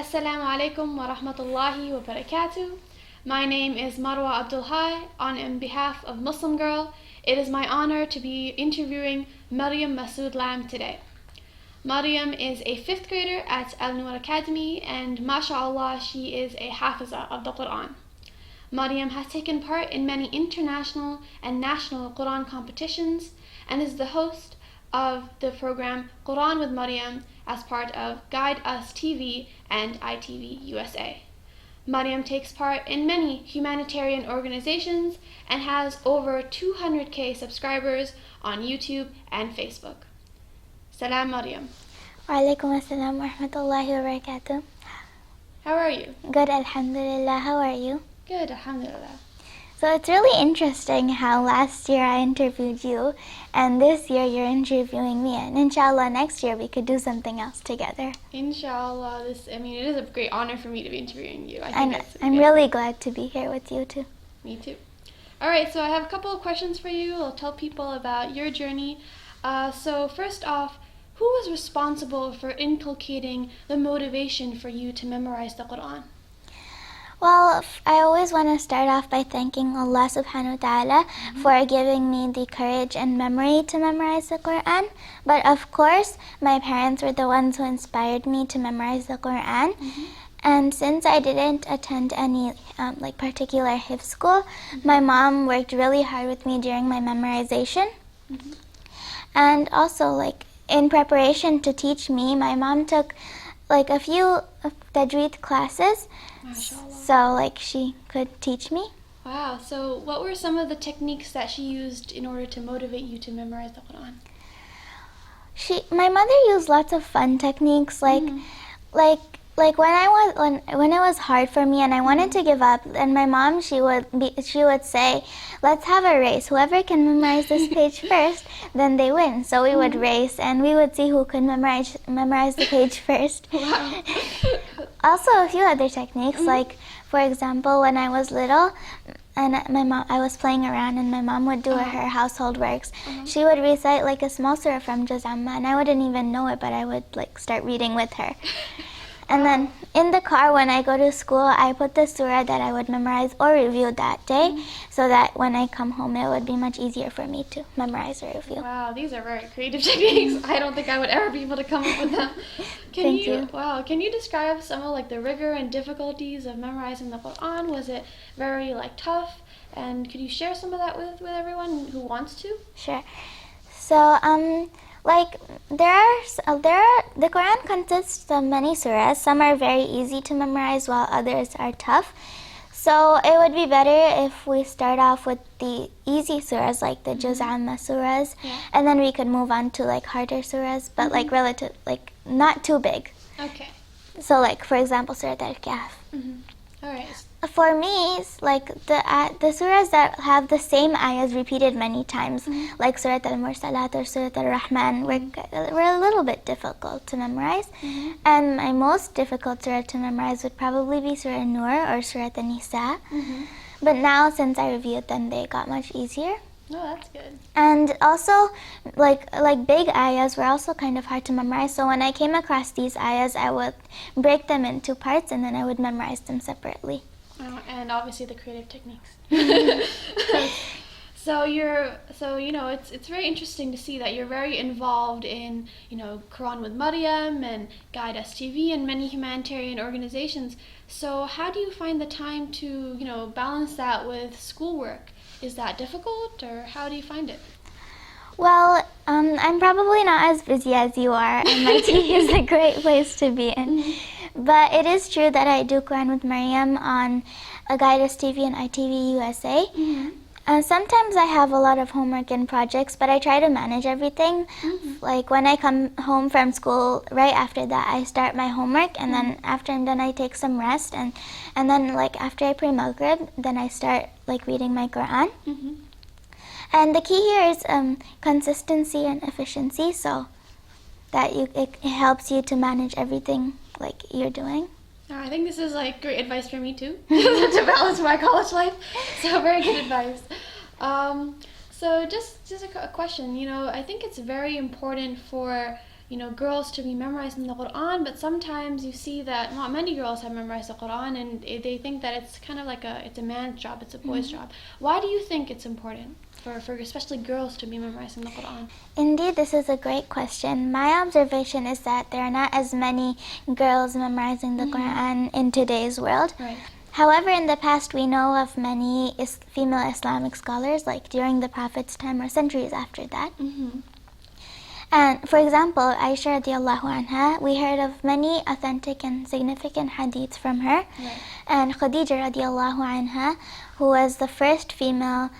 Assalamu alaikum wa rahmatullahi wa barakatuh. My name is Marwa Abdulhai. On behalf of Muslim Girl, it is my honor to be interviewing Maryam Masud Lam today. Maryam is a 5th grader at Al Noor Academy, and mashallah, she is a hafiza of the Qur'an. Maryam has taken part in many international and national Qur'an competitions and is the host of the program Qur'an with Maryam as part of Guide Us TV and ITV USA. Maryam takes part in many humanitarian organizations and has over 200k subscribers on YouTube and Facebook. Salam Maryam. Wa alaikum assalam wa rahmatullahi wa barakatuh. How are you? Good, alhamdulillah. How are you? Good, alhamdulillah. So it's really interesting how last year I interviewed you and this year you're interviewing me, and inshallah next year we could do something else together. Inshallah, it is a great honor for me to be interviewing you. And I'm really glad to be here with you too. Me too. Alright, so I have a couple of questions for you. I'll tell people about your journey. So first off, who was responsible for inculcating the motivation for you to memorize the Qur'an? Well, I always want to start off by thanking Allah subhanahu wa ta'ala for giving me the courage and memory to memorize the Qur'an. But of course, my parents were the ones who inspired me to memorize the Qur'an. And since I didn't attend any particular hifz school, my mom worked really hard with me during my memorization. And also, in preparation to teach me, my mom took a few tajweed classes. MashaAllah. So she could teach me. Wow, so what were some of the techniques that she used in order to motivate you to memorize the Qur'an? My mother used lots of fun techniques, when it was hard for me and I wanted to give up, and my mom she would say, let's have a race. Whoever can memorize this page first, then they win. So we would race and we would see who could memorize the page first. Wow. Also a few other techniques, for example, when I was little and I was playing around and my mom would do her household works. She would recite a small surah from Juz Amma, and I wouldn't even know it, but I would start reading with her. And then in the car when I go to school, I put the surah that I would memorize or review that day, so that when I come home it would be much easier for me to memorize or review. Wow, these are very creative techniques. I don't think I would ever be able to come up with them. Thank you. Wow, can you describe some of the rigor and difficulties of memorizing the Qur'an? Was it very tough? And could you share some of that with everyone who wants to? Sure. So the Quran consists of many surahs. Some are very easy to memorize while others are tough. So it would be better if we start off with the easy surahs, like the Juz Amma surahs, and then we could move on to harder surahs, but relative, not too big. Okay. So for example, Surah Al-Kahf. All right. For me, the surahs that have the same ayahs repeated many times, like Surah Al-Mursalat or Surah Al-Rahman, were a little bit difficult to memorize. And my most difficult surah to memorize would probably be Surah Nur or Surah An-Nisa. But now, since I reviewed them, they got much easier. Oh, that's good. And also, big ayahs were also kind of hard to memorize. So when I came across these ayahs, I would break them into parts and then I would memorize them separately. And obviously the creative techniques. So it's very interesting to see that you're very involved in Quran with Maryam and Guide Us TV and many humanitarian organizations. So how do you find the time to balance that with schoolwork? Is that difficult, or how do you find it? Well, I'm probably not as busy as you are, and my TV is a great place to be in. But it is true that I do Quran with Maryam on Guide Us TV and ITV USA. Sometimes I have a lot of homework and projects, but I try to manage everything. When I come home from school, right after that, I start my homework, and then after I'm done, I take some rest, and then after I pray Maghrib, then I start reading my Quran. And the key here is consistency and efficiency, so that it helps you to manage everything you're doing. I think this is great advice for me too, to balance my college life. So very good advice. So just a question. I think it's very important for girls to be memorizing the Qur'an, but sometimes you see that not many girls have memorized the Qur'an, and they think that it's kind of like it's a man's job, it's a boy's job. Why do you think it's important for especially girls to be memorizing the Qur'an? Indeed, this is a great question. My observation is that there are not as many girls memorizing the Qur'an in today's world. Right. However, in the past, we know of many female Islamic scholars, like during the Prophet's time or centuries after that. And for example, Aisha radiallahu anha, we heard of many authentic and significant hadiths from her. Right. And Khadija radiallahu anha, who was the first female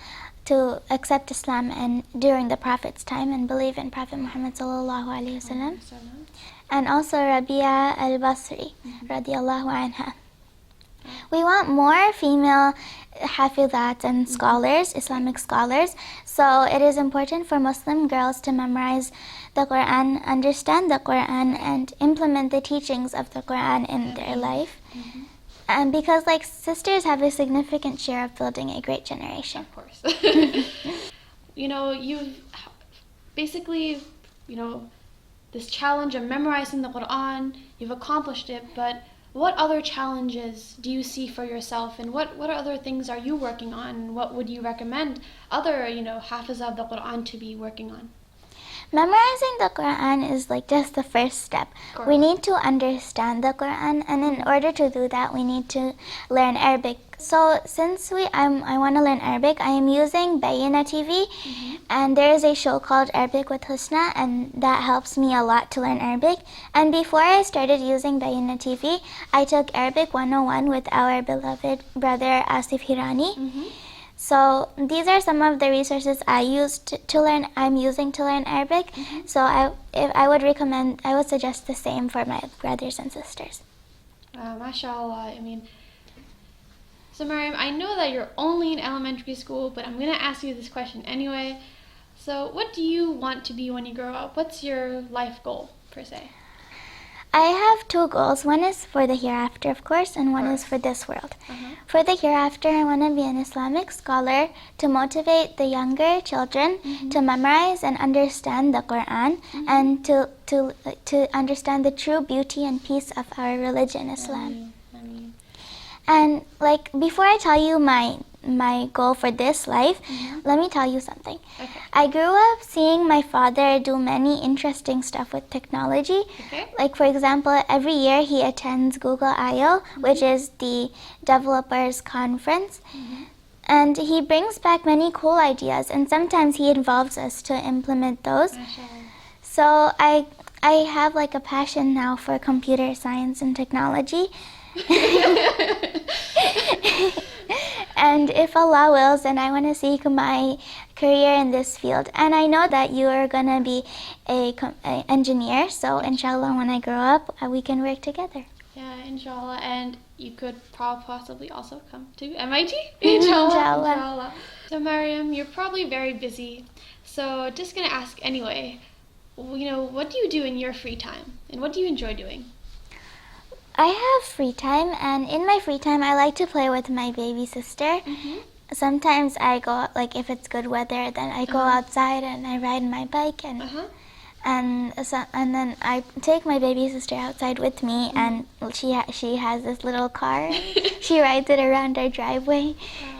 to accept Islam and during the Prophet's time and believe in Prophet Muhammad sallallahu alaihi wasallam. And also Rabia al-Basri radiallahu anha. We want more female hafizat and scholars, Islamic scholars. So it is important for Muslim girls to memorize the Qur'an, understand the Qur'an, and implement the teachings of the Qur'an in their life. And because sisters have a significant share of building a great generation. Of course. You've basically, this challenge of memorizing the Qur'an, you've accomplished it, but what other challenges do you see for yourself, and what other things are you working on? What would you recommend other, hafiz of the Qur'an to be working on? Memorizing the Qur'an is just the first step. We need to understand the Qur'an, and in order to do that, we need to learn Arabic. So since I want to learn Arabic, I am using Bayyina TV, and there is a show called Arabic with Husna, and that helps me a lot to learn Arabic. And before I started using Bayyina TV, I took Arabic 101 with our beloved brother Asif Hirani. So these are some of the resources I'm using to learn Arabic. So I would suggest the same for my brothers and sisters. MashaAllah. So Maryam, I know that you're only in elementary school, but I'm going to ask you this question anyway. So what do you want to be when you grow up? What's your life goal, per se? I have two goals. One is for the hereafter, of course, and one is for this world. For the hereafter, I want to be an Islamic scholar to motivate the younger children to memorize and understand the Qur'an and to understand the true beauty and peace of our religion, Islam. And before I tell you my goal for this life, let me tell you something. Okay. I grew up seeing my father do many interesting stuff with technology. For example, every year he attends Google I/O, which is the developers conference. And he brings back many cool ideas, and sometimes he involves us to implement those. So I have a passion now for computer science and technology. And if Allah wills, then I want to seek my career in this field. And I know that you are going to be an engineer, so inshallah when I grow up, we can work together. Yeah, inshallah. And you could possibly also come to MIT, inshallah. So Maryam, you're probably very busy, so just going to ask anyway, what do you do in your free time, and what do you enjoy doing? I have free time, and in my free time, I like to play with my baby sister. Sometimes I go, if it's good weather, then I go outside and I ride my bike, and then I take my baby sister outside with me, and she has this little car. She rides it around our driveway,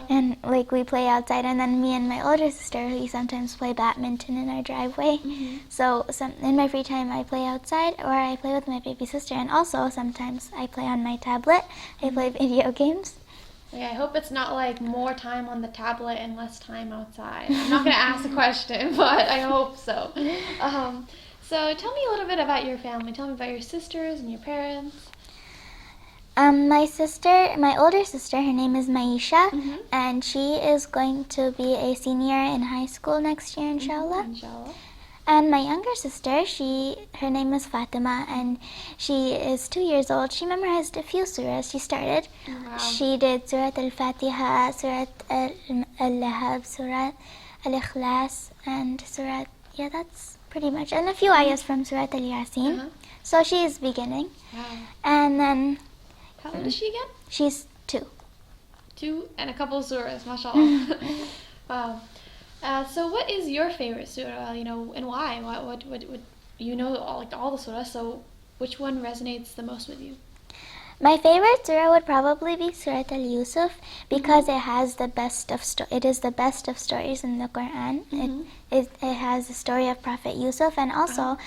and we play outside. And then me and my older sister, we sometimes play badminton in our driveway. So in my free time, I play outside, or I play with my baby sister, and also sometimes I play on my tablet. I play video games. Yeah, I hope it's not more time on the tablet and less time outside. I'm not going to ask the question, but I hope so. So tell me a little bit about your family. Tell me about your sisters and your parents. My older sister, her name is Maisha, and she is going to be a senior in high school next year, inshallah. And my younger sister, her name is Fatima, and she is 2 years old. She memorized a few surahs. She started. Wow. She did Surah Al-Fatiha, Surah Al-Lahab, Surah Al-Ikhlas, and Surah, that's pretty much, and a few ayahs from Surah Al-Yasin. So she is beginning. Wow. And then... How old is she again? She's 2. 2 and a couple of surahs, mashallah. Wow. So what is your favorite surah, and why? What you know all the surahs, so which one resonates the most with you? My favorite surah would probably be Surah Al-Yusuf because it has the best of it is the best of stories in the Qur'an. It has the story of Prophet Yusuf, and also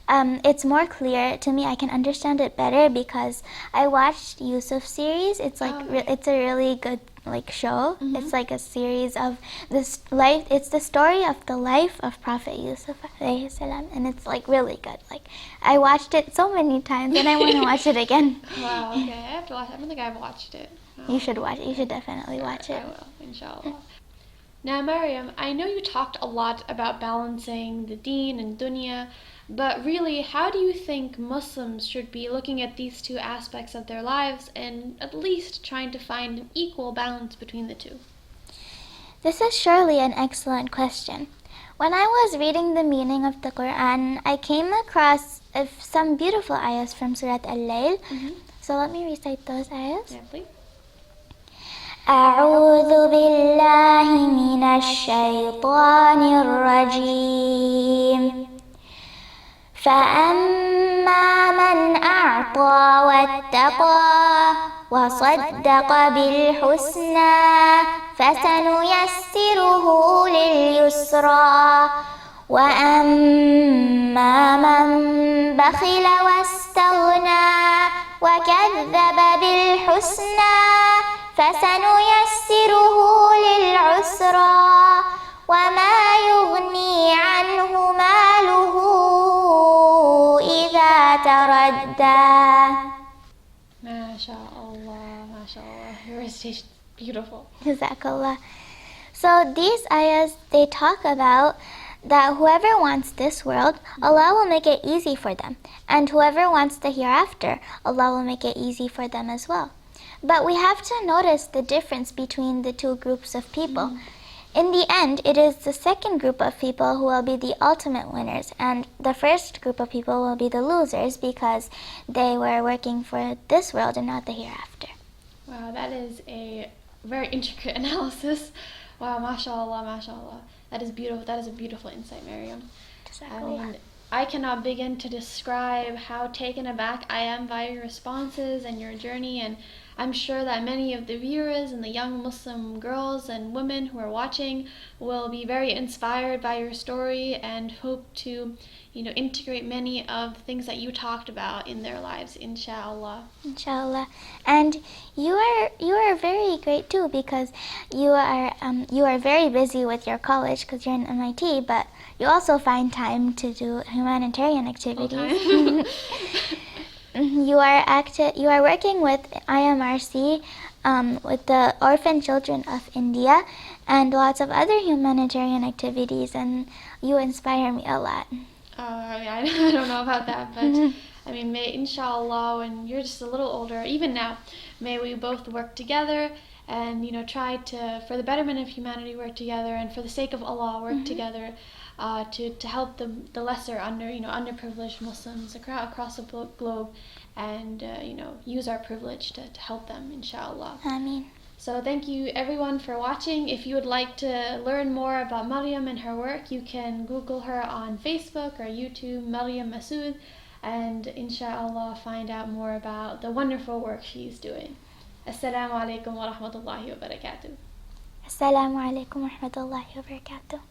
it's more clear to me. I can understand it better because I watched Yusuf series. It's like it's a really good show. It's like a series of this life. It's the story of the life of Prophet Yusuf alayhi salam, and it's like really good. Like I watched it so many times, and I want to watch it again. Wow. Okay, I have to watch. I don't think I've watched it. You should watch it. You should definitely watch it. I will, inshallah. Now, Maryam, I know you talked a lot about balancing the deen and dunya, but really, how do you think Muslims should be looking at these two aspects of their lives and at least trying to find an equal balance between the two? This is surely an excellent question. When I was reading the meaning of the Qur'an, I came across some beautiful ayahs from Surat Al-Layl. So let me recite those ayahs. Yeah, please. أعوذ بالله من الشيطان الرجيم فأما من أعطى واتقى وصدق بالحسنى فسنيسره لليسرى وأما من بخل واستغنى وكذب بالحسنى فسنيسره للعسرى وما يغني عنه ماله إذا تردى. MashaAllah. Your recitation is beautiful. Jazakallah. So these ayahs, they talk about that whoever wants this world, Allah will make it easy for them. And whoever wants the hereafter, Allah will make it easy for them as well. But we have to notice the difference between the two groups of people. In the end, it is the second group of people who will be the ultimate winners, and the first group of people will be the losers because they were working for this world and not the hereafter. Wow, that is a very intricate analysis. Wow, mashallah. That is beautiful. That is a beautiful insight, Maryam. I mean, I cannot begin to describe how taken aback I am by your responses and your journey, and I'm sure that many of the viewers and the young Muslim girls and women who are watching will be very inspired by your story and hope to, integrate many of the things that you talked about in their lives, inshallah. Inshallah. And you are very great too because you are very busy with your college because you're in MIT, but you also find time to do humanitarian activities. You are working with IMRC, with the orphan children of India, and lots of other humanitarian activities, and you inspire me a lot. I don't know about that, but I mean, may inshallah, when you're just a little older, even now, may we both work together and try to, for the betterment of humanity, work together, and for the sake of Allah, work together. To help the lesser underprivileged Muslims across the globe, and use our privilege to help them, inshallah. Ameen. So thank you everyone for watching. If you would like to learn more about Maryam and her work, you can Google her on Facebook or YouTube, Maryam Masud, and inshallah find out more about the wonderful work she's doing. Assalamu alaikum wa rahmatullahi wa barakatuh. Assalamu alaikum wa rahmatullahi wa barakatuh.